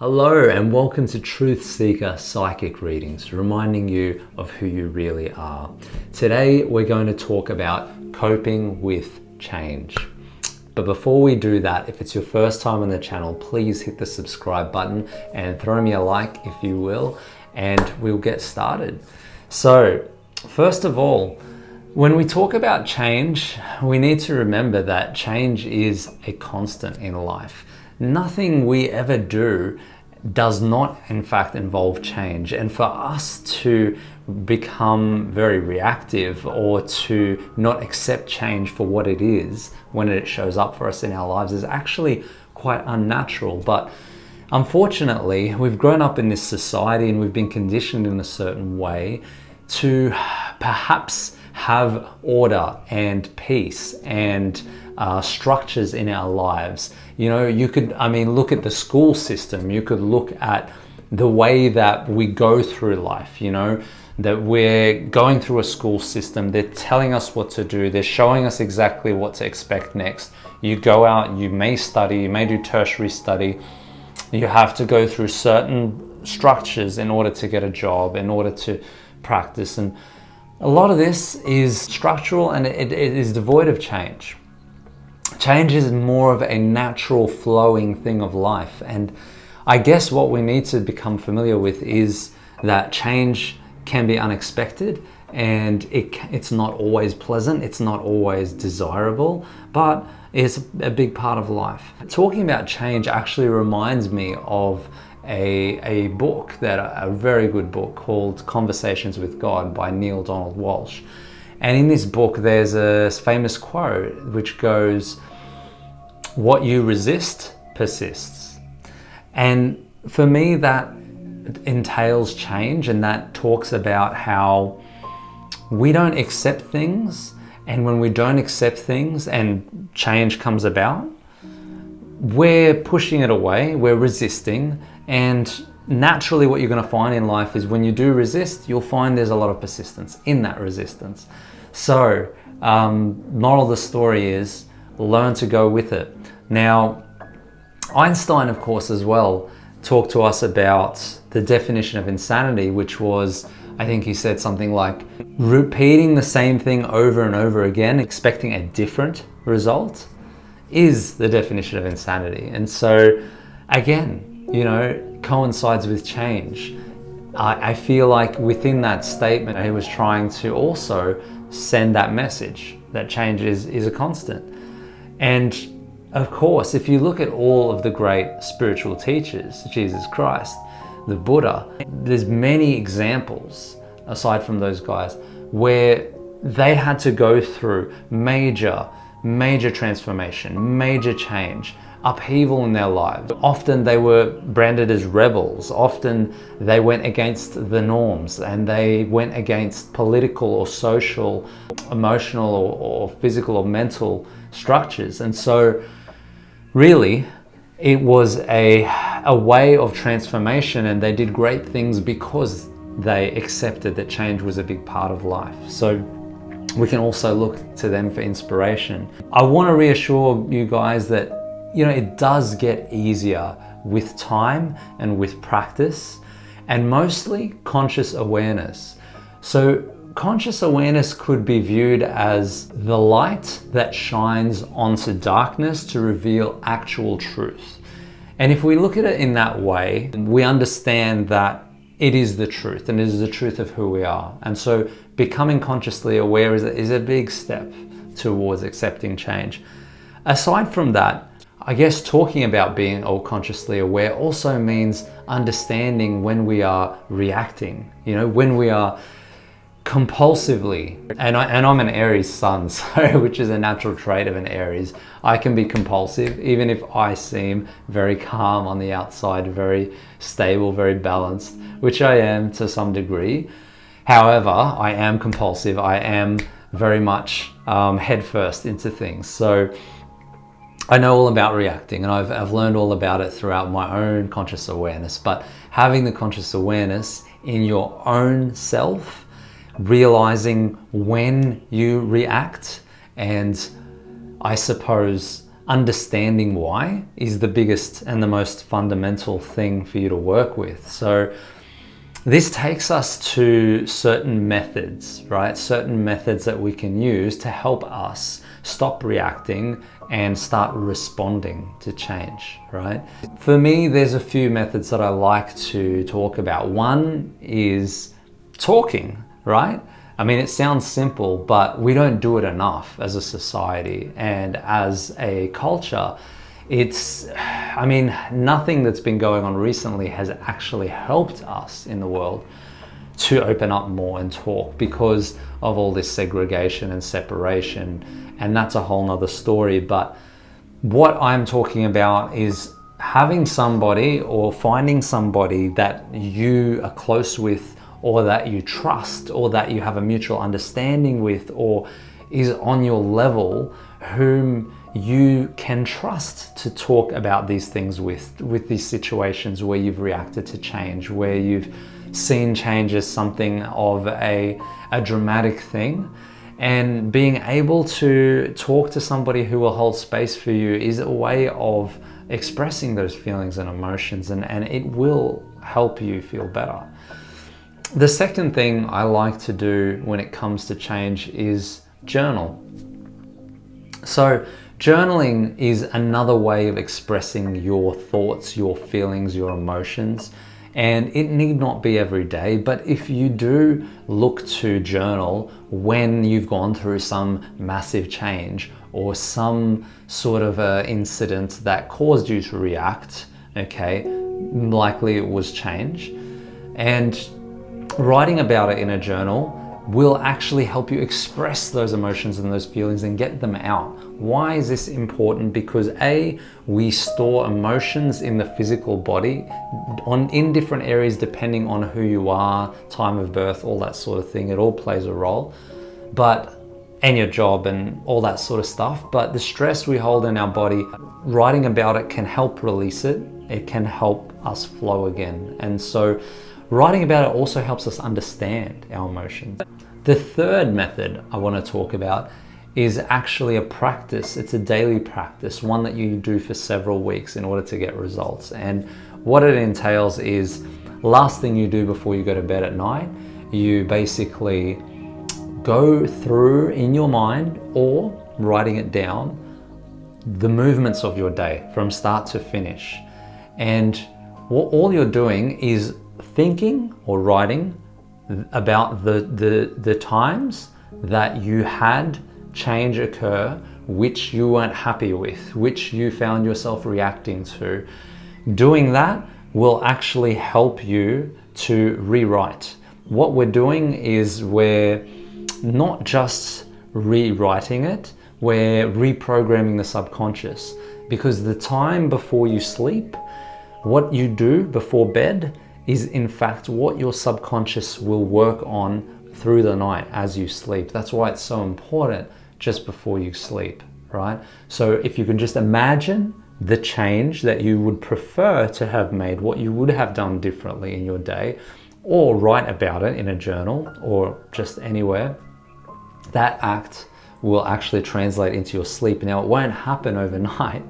Hello and welcome to Truth Seeker Psychic Readings, reminding you of who you really are. Today we're going to talk about coping with change. But before we do that, if it's your first time on the channel, please hit the subscribe button and throw me a like if you will, and we'll get started. So, first of all, when we talk about change, we need to remember that change is a constant in life. Nothing we ever do does not in fact involve change, and for us to become very reactive or to not accept change for what it is when it shows up for us in our lives is actually quite unnatural. But unfortunately, we've grown up in this society and we've been conditioned in a certain way to perhaps have order and peace and structures in our lives. You know, you could, look at the school system. You could look at the way that we go through life, you know, that we're going through a school system. They're telling us what to do. They're showing us exactly what to expect next. You go out, you may study, you may do tertiary study. You have to go through certain structures in order to get a job, in order to practice. And a lot of this is structural and it is devoid of change. Change is more of a natural flowing thing of life. And I guess what we need to become familiar with is that change can be unexpected and it's not always pleasant, it's not always desirable, but it's a big part of life. Talking about change actually reminds me of a book, a very good book called Conversations with God by Neale Donald Walsch. And in this book, there's a famous quote which goes, "What you resist persists." And for me, that entails change, and that talks about how we don't accept things, and when we don't accept things and change comes about, we're pushing it away, we're resisting, and naturally what you're going to find in life is when you do resist, you'll find there's a lot of persistence in that resistance. So, moral of the story is learn to go with it. Now, Einstein, of course, as well, talked to us about the definition of insanity, which was, I think he said something like, repeating the same thing over and over again, expecting a different result, is the definition of insanity. And so, again, you know, coincides with change. I feel like within that statement, he was trying to also send that message that change is a constant. And of course, if you look at all of the great spiritual teachers, Jesus Christ, the Buddha, there's many examples, aside from those guys, where they had to go through major transformation, major change, upheaval in their lives. Often they were branded as rebels. Often they went against the norms and they went against political or social, emotional or physical or mental structures. And so really, it was a way of transformation, and they did great things because they accepted that change was a big part of life. So we can also look to them for inspiration. I want to reassure you guys that, you know, it does get easier with time and with practice, and mostly conscious awareness. So conscious awareness could be viewed as the light that shines onto darkness to reveal actual truth. And if we look at it in that way, we understand that it is the truth, and it is the truth of who we are. And so becoming consciously aware is a big step towards accepting change. Aside from that, I guess talking about being all consciously aware also means understanding when we are reacting, you know, when we are compulsively, and I'm an Aries sun, so which is a natural trait of an Aries. I can be compulsive even if I seem very calm on the outside, very stable, very balanced, which I am to some degree. However, I am compulsive. I am very much head first into things. So I know all about reacting, and I've learned all about it throughout my own conscious awareness. But having the conscious awareness in your own self, realizing when you react, and I suppose understanding why is the biggest and the most fundamental thing for you to work with. So this takes us to certain methods, right? Certain methods that we can use to help us stop reacting and start responding to change, right? For me, there's a few methods that I like to talk about. One is talking, right? I mean, it sounds simple, but we don't do it enough as a society and as a culture. I mean, nothing that's been going on recently has actually helped us in the world to open up more and talk because of all this segregation and separation. And that's a whole nother story. But what I'm talking about is having somebody or finding somebody that you are close with, or that you trust, or that you have a mutual understanding with, or is on your level, whom you can trust to talk about these things with these situations where you've reacted to change, where you've seen change as something of a dramatic thing. And being able to talk to somebody who will hold space for you is a way of expressing those feelings and emotions, and it will help you feel better. The second thing I like to do when it comes to change is journal. So journaling is another way of expressing your thoughts, your feelings, your emotions, and it need not be every day, but if you do look to journal when you've gone through some massive change or some sort of a incident that caused you to react, okay, likely it was change, and writing about it in a journal will actually help you express those emotions and those feelings and get them out. Why is this important? Because A, we store emotions in the physical body in different areas depending on who you are, time of birth, all that sort of thing. It all plays a role, and your job and all that sort of stuff. But the stress we hold in our body, writing about it can help release it. It can help us flow again. And so writing about it also helps us understand our emotions. The third method I want to talk about is actually a practice. It's a daily practice, one that you do for several weeks in order to get results. And what it entails is, last thing you do before you go to bed at night, you basically go through in your mind or writing it down the movements of your day from start to finish. And all you're doing is thinking or writing about the times that you had change occur which you weren't happy with, which you found yourself reacting to. Doing that will actually help you to rewrite. What we're doing is we're not just rewriting it, we're reprogramming the subconscious, because the time before you sleep, what you do before bed is in fact what your subconscious will work on through the night as you sleep. That's why it's so important just before you sleep, right? So if you can just imagine the change that you would prefer to have made, what you would have done differently in your day, or write about it in a journal or just anywhere, that act will actually translate into your sleep. Now, it won't happen overnight.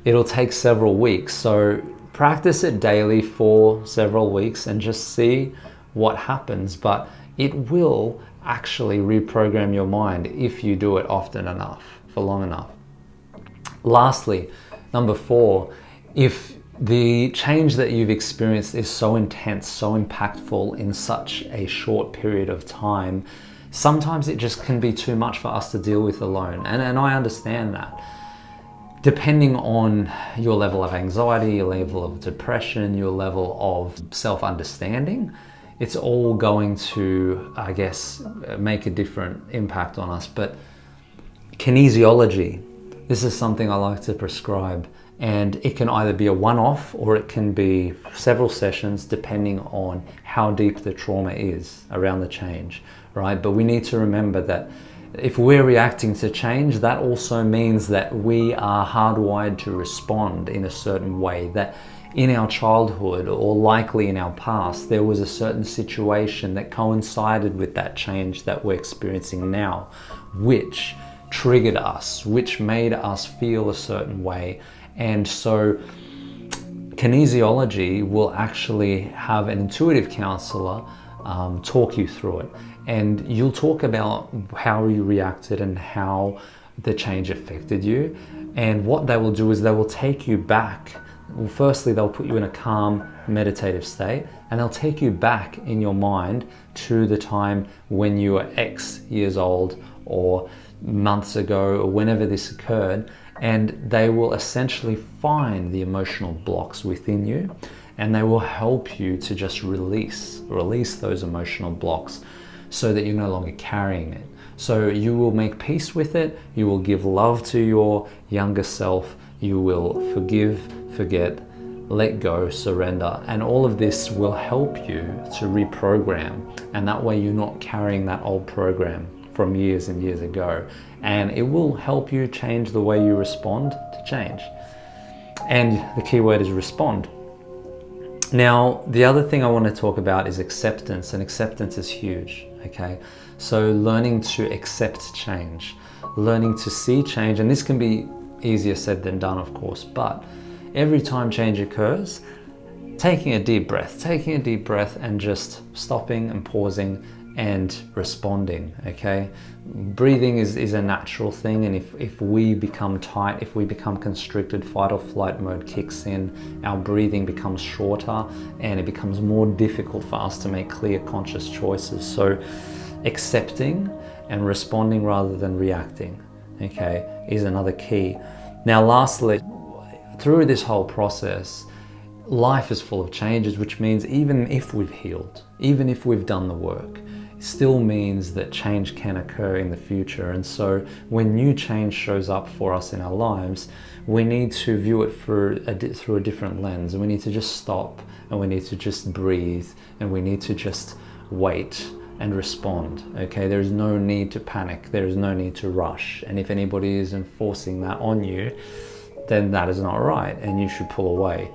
It'll take several weeks. So practice it daily for several weeks and just see what happens. But it will actually reprogram your mind if you do it often enough, for long enough. Lastly, number 4, if the change that you've experienced is so intense, so impactful in such a short period of time, sometimes it just can be too much for us to deal with alone. And I understand that. Depending on your level of anxiety, your level of depression, your level of self-understanding, it's all going to, I guess, make a different impact on us. But kinesiology, this is something I like to prescribe, and it can either be a one-off or it can be several sessions depending on how deep the trauma is around the change, right? But we need to remember that if we're reacting to change, that also means that we are hardwired to respond in a certain way, that in our childhood or likely in our past, there was a certain situation that coincided with that change that we're experiencing now, which triggered us, which made us feel a certain way. And so kinesiology will actually have an intuitive counselor talk you through it. And you'll talk about how you reacted and how the change affected you. And what they will do is they will take you back. Well, firstly, they'll put you in a calm, meditative state, and they'll take you back in your mind to the time when you were X years old or months ago or whenever this occurred. And they will essentially find the emotional blocks within you, and they will help you to just release those emotional blocks so that you're no longer carrying it. So you will make peace with it, you will give love to your younger self, you will forgive, forget, let go, surrender, and all of this will help you to reprogram, and that way you're not carrying that old program from years and years ago, and it will help you change the way you respond to change. And the key word is respond. Now, the other thing I want to talk about is acceptance, and acceptance is huge, okay? So learning to accept change, learning to see change, and this can be easier said than done, of course, but every time change occurs, taking a deep breath and just stopping and pausing and responding, okay? Breathing is a natural thing, and if we become tight, if we become constricted, fight or flight mode kicks in, our breathing becomes shorter and it becomes more difficult for us to make clear, conscious choices. So accepting and responding rather than reacting, okay, is another key. Now, lastly, through this whole process, life is full of changes, which means even if we've healed, even if we've done the work, it still means that change can occur in the future. And so when new change shows up for us in our lives, we need to view it through a different lens. And we need to just stop, and we need to just breathe, and we need to just wait and respond, okay? There is no need to panic. There is no need to rush. And if anybody is enforcing that on you, then that is not right, and you should pull away.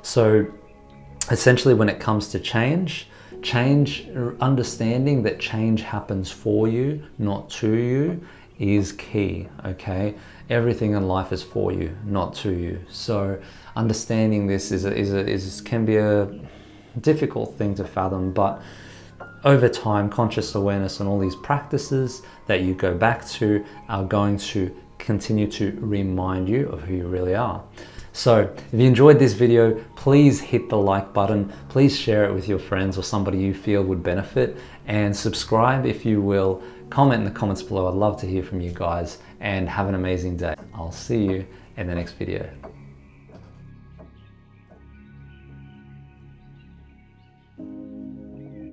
So essentially, when it comes to change, understanding that change happens for you, not to you, is key, okay? Everything in life is for you, not to you. So understanding this can be a difficult thing to fathom, but over time, conscious awareness and all these practices that you go back to are going to continue to remind you of who you really are. So if you enjoyed this video, please hit the like button, please share it with your friends or somebody you feel would benefit, and subscribe if you will. Comment in the comments below. I'd love to hear from you guys, and have an amazing day. I'll see you in the next video.